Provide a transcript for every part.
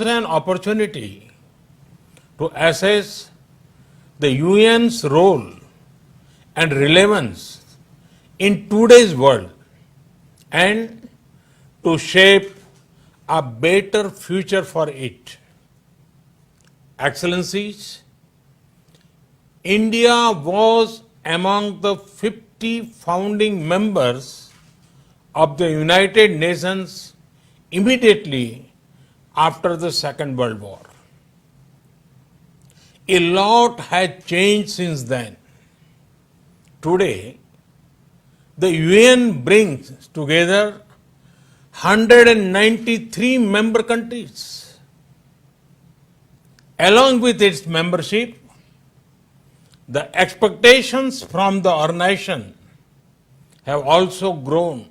An opportunity to assess the UN's role and relevance in today's world and to shape a better future for it. Excellencies, India was among the 50 founding members of the United Nations immediately after the Second World War. A lot has changed since then. Today, the UN brings together 193 member countries. Along with its membership, the expectations from the organization have also grown.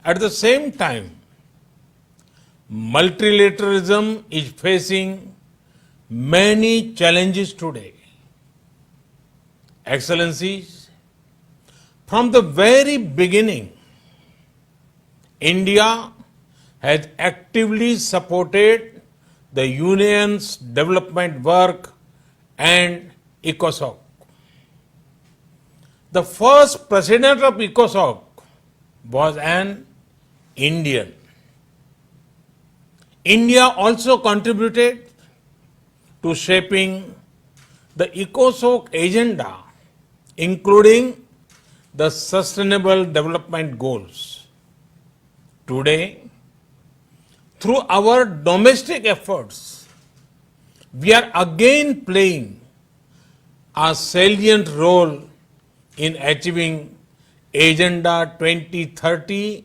At the same time, multilateralism is facing many challenges today. Excellencies, from the very beginning, India has actively supported the Union's development work and ECOSOC. The first president of ECOSOC was an Indian. India also contributed to shaping the ECOSOC agenda, including the Sustainable Development Goals. Today, through our domestic efforts, we are again playing a salient role in achieving Agenda 2030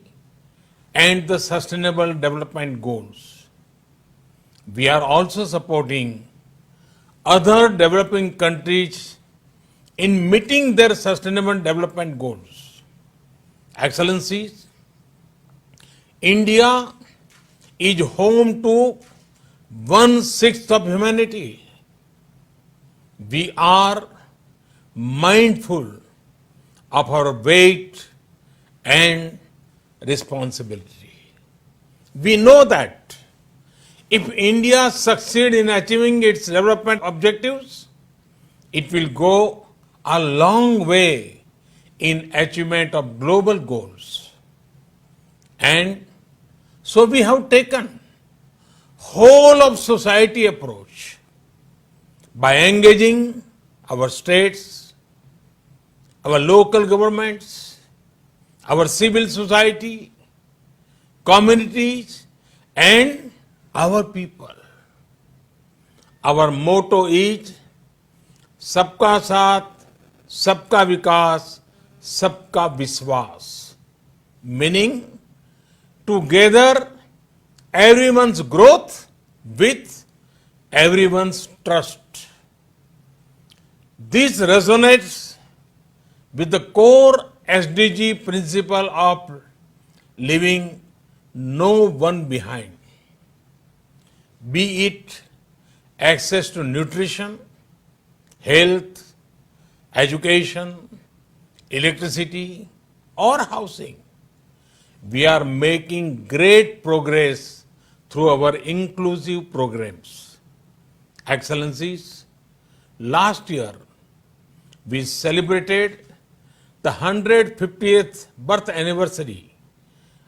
and the Sustainable Development Goals. We are also supporting other developing countries in meeting their sustainable development goals. Excellencies, India is home to 1/6 of humanity. We are mindful of our weight and responsibility. We know that if India succeeds in achieving its development objectives, it will go a long way in achievement of global goals. And so we have taken whole of society approach by engaging our states, our local governments, our civil society, communities, and our people. Our motto is Sabka Saath, Sabka Vikas, Sabka Vishwas, meaning together everyone's growth with everyone's trust. This resonates with the core SDG principle of leaving no one behind, be it access to nutrition, health, education, electricity, or housing. We are making great progress through our inclusive programs. Excellencies, last year we celebrated the 150th birth anniversary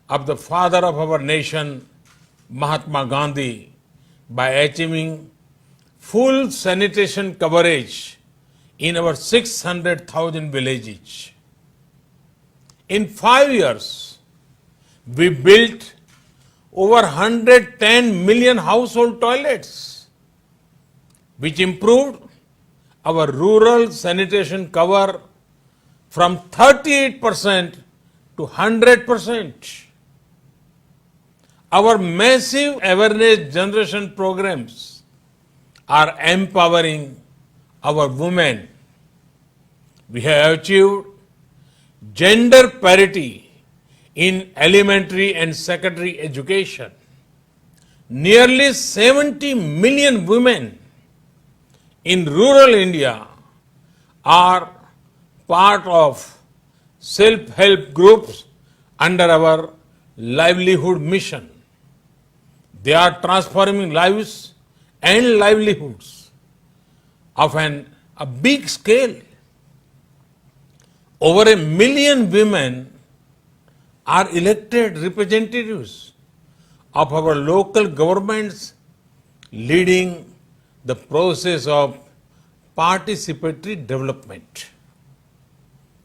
of the father of our nation, Mahatma Gandhi, by achieving full sanitation coverage in our 600,000 villages. In 5 years, we built over 110 million household toilets, which improved our rural sanitation cover from 38% to 100%. Our massive awareness generation programs are empowering our women. We have achieved gender parity in elementary and secondary education. nearly 70 million women in rural India are part of self-help groups under our livelihood mission. They are transforming lives and livelihoods of a big scale. Over 1 million women are elected representatives of our local governments, leading the process of participatory development.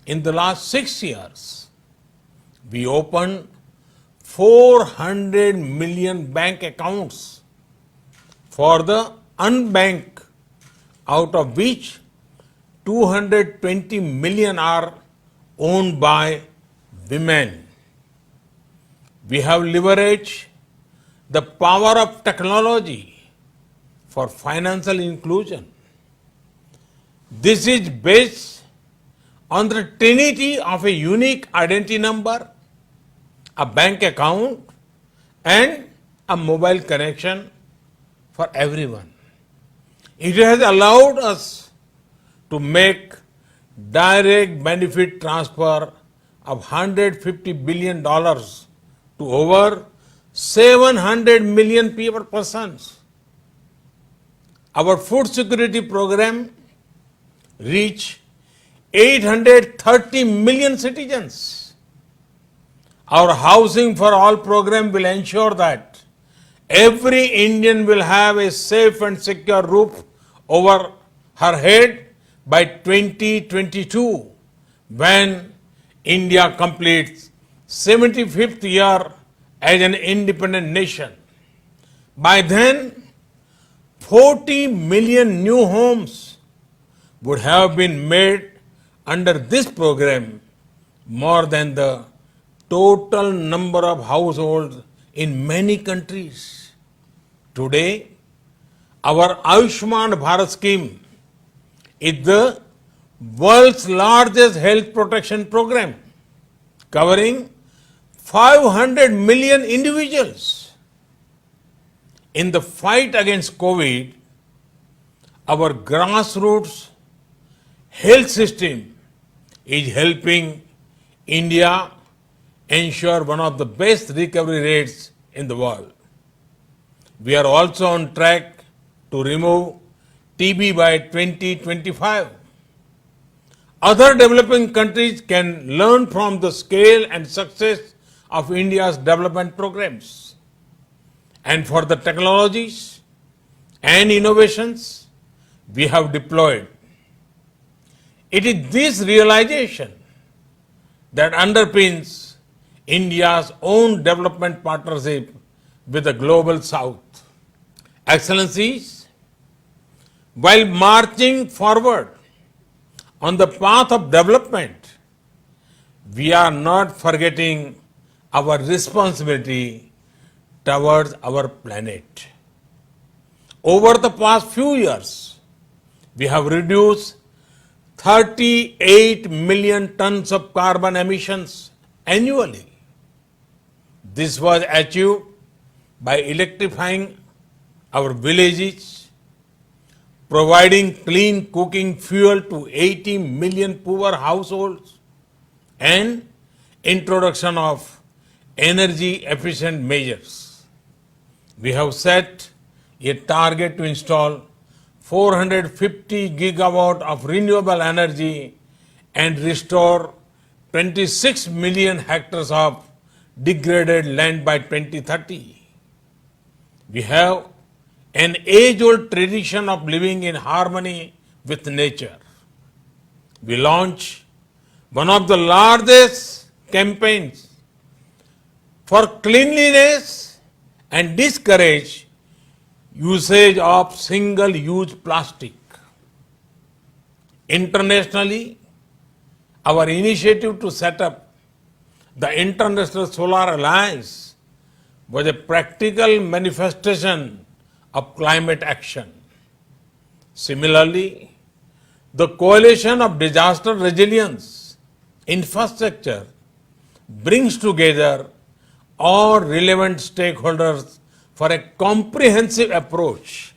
In the last 6 years, we opened 400 million bank accounts for the unbanked, out of which 220 million are owned by women. We have leveraged the power of technology for financial inclusion. This is based on the trinity of a unique identity number, a bank account, and a mobile connection for everyone. It has allowed us to make direct benefit transfer of $150 billion to over 700 million persons. Our food security program reached 830 million citizens. Our Housing for All program will ensure that every Indian will have a safe and secure roof over her head by 2022, when India completes 75th year as an independent nation. By then, 40 million new homes would have been made under this program, more than the total number of households in many countries. Today, our Ayushman Bharat scheme is the world's largest health protection program, covering 500 million individuals. In the fight against COVID, our grassroots health system is helping India ensure one of the best recovery rates in the world. We are also on track to remove TB by 2025. Other developing countries can learn from the scale and success of India's development programs. And for the technologies and innovations we have deployed, it is this realization that underpins India's own development partnership with the global South. Excellencies, while marching forward on the path of development, we are not forgetting our responsibility towards our planet. Over the past few years, we have reduced 38 million tons of carbon emissions annually. This was achieved by electrifying our villages, providing clean cooking fuel to 80 million poor households, and introduction of energy efficient measures. We have set a target to install 450 gigawatt of renewable energy and restore 26 million hectares of degraded land by 2030. We have an age-old tradition of living in harmony with nature. We launched one of the largest campaigns for cleanliness and discourage usage of single-use plastic. Internationally, our initiative to set up the International Solar Alliance was a practical manifestation of climate action. Similarly, the Coalition of Disaster Resilience Infrastructure brings together all relevant stakeholders for a comprehensive approach.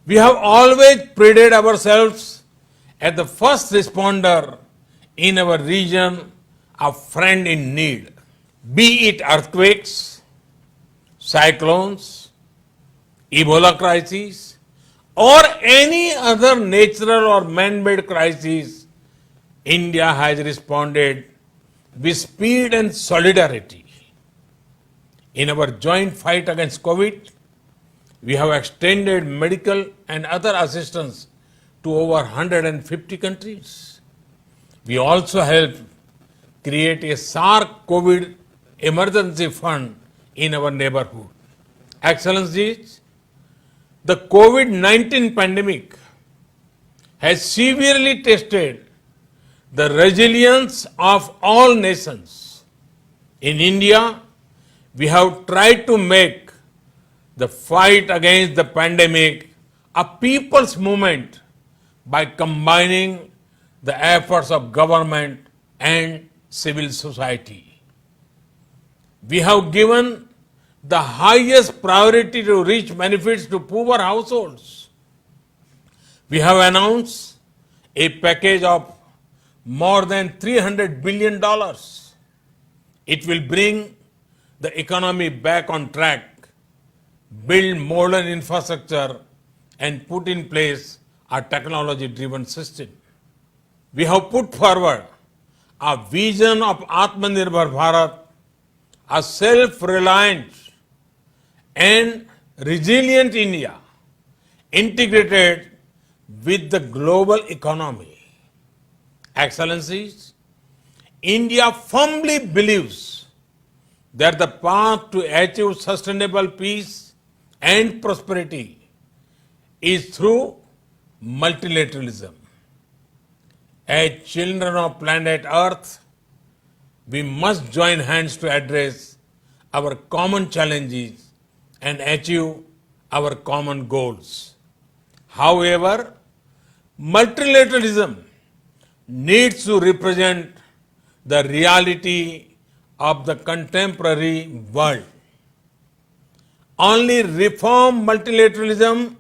We have always prided ourselves as the first responder in our region, a friend in need. Be it earthquakes, cyclones, Ebola crises, or any other natural or man-made crisis, India has responded with speed and solidarity. In our joint fight against COVID, we have extended medical and other assistance to over 150 countries. We also helped create a SARC COVID emergency fund in our neighborhood. Excellencies, the COVID-19 pandemic has severely tested the resilience of all nations. In India, we have tried to make the fight against the pandemic a people's movement by combining the efforts of government and civil society. We have given the highest priority to reach benefits to poor households. We have announced a package of more than $300 billion. It will bring the economy back on track, build modern infrastructure, and put in place a technology-driven system. We have put forward a vision of Atmanirbhar Bharat, a self-reliant and resilient India integrated with the global economy. Excellencies, India firmly believes that the path to achieve sustainable peace and prosperity is through multilateralism. As children of planet Earth, we must join hands to address our common challenges and achieve our common goals. However, multilateralism needs to represent the reality of the contemporary world. Only reform multilateralism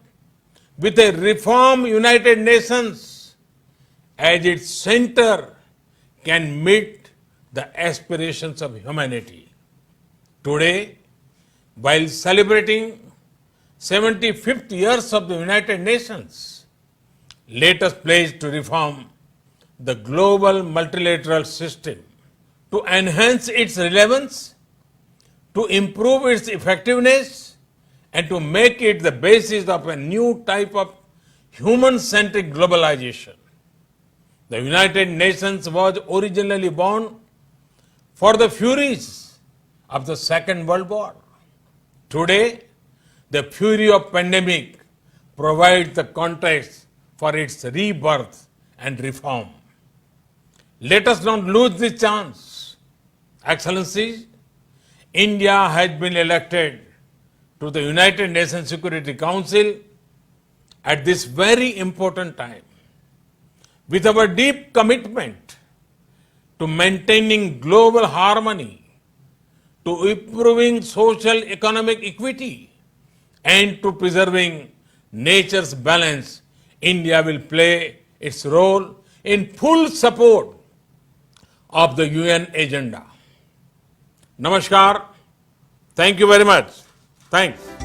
with a reform United Nations as its center can meet the aspirations of humanity. Today, while celebrating 75th years of the United Nations, let us pledge to reform the global multilateral system to enhance its relevance, to improve its effectiveness, and to make it the basis of a new type of human-centric globalization. The United Nations was originally born for the furies of the Second World War. Today, the fury of pandemic provides the context for its rebirth and reform. Let us not lose this chance. Excellencies, India has been elected to the United Nations Security Council at this very important time. With our deep commitment to maintaining global harmony, to improving social economic equity, and to preserving nature's balance, India will play its role in full support of the UN agenda. Namaskar. Thank you very much. Thanks.